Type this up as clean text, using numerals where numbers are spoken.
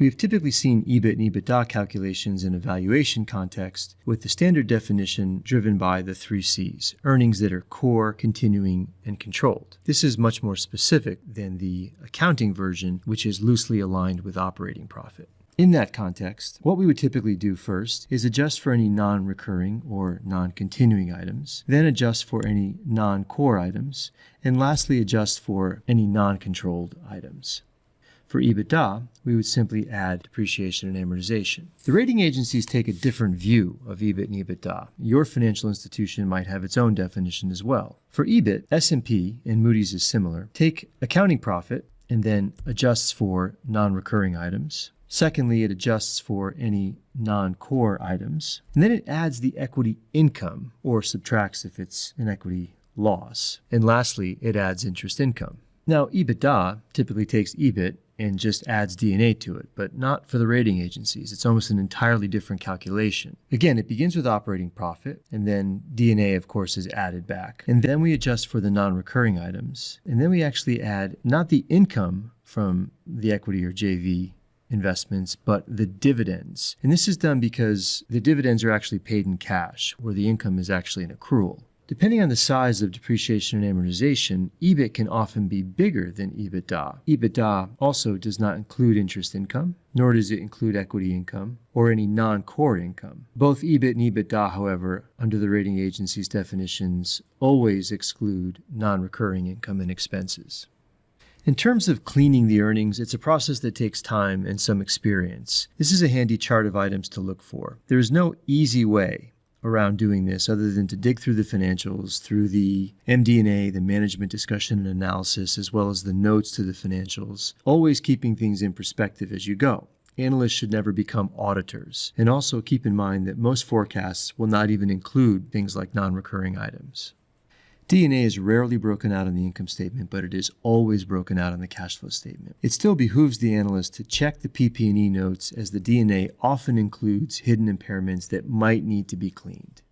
We have typically seen EBIT and EBITDA calculations in a valuation context with the standard definition driven by the 3 C's, earnings that are core, continuing, and controlled. This is much more specific than the accounting version, which is loosely aligned with operating profit. In that context, what we would typically do first is adjust for any non-recurring or non-continuing items, then adjust for any non-core items, and lastly adjust for any non-controlled items. For EBITDA, we would simply add depreciation and amortization. The rating agencies take a different view of EBIT and EBITDA. Your financial institution might have its own definition as well. For EBIT, S&P, and Moody's is similar, take accounting profit and then adjusts for non-recurring items. Secondly, it adjusts for any non-core items. And then it adds the equity income, or subtracts if it's an equity loss. And lastly, it adds interest income. Now, EBITDA typically takes EBIT and just adds D&A to it, but not for the rating agencies. It's almost an entirely different calculation. Again, it begins with operating profit, and then D&A, of course, is added back. And then we adjust for the non-recurring items. And then we actually add not the income from the equity or JV investments, but the dividends. And this is done because the dividends are actually paid in cash, where the income is actually an accrual. Depending on the size of depreciation and amortization, EBIT can often be bigger than EBITDA. EBITDA also does not include interest income, nor does it include equity income or any non-core income. Both EBIT and EBITDA, however, under the rating agency's definitions, always exclude non-recurring income and expenses. In terms of cleaning the earnings, it's a process that takes time and some experience. This is a handy chart of items to look for. There is no easy way around doing this other than to dig through the financials, through the MD&A, the management discussion and analysis, as well as the notes to the financials, always keeping things in perspective as you go. Analysts should never become auditors. And also keep in mind that most forecasts will not even include things like non-recurring items. D&A is rarely broken out on the income statement, but it is always broken out on the cash flow statement. It still behooves the analyst to check the PP&E notes, as the D&A often includes hidden impairments that might need to be cleaned.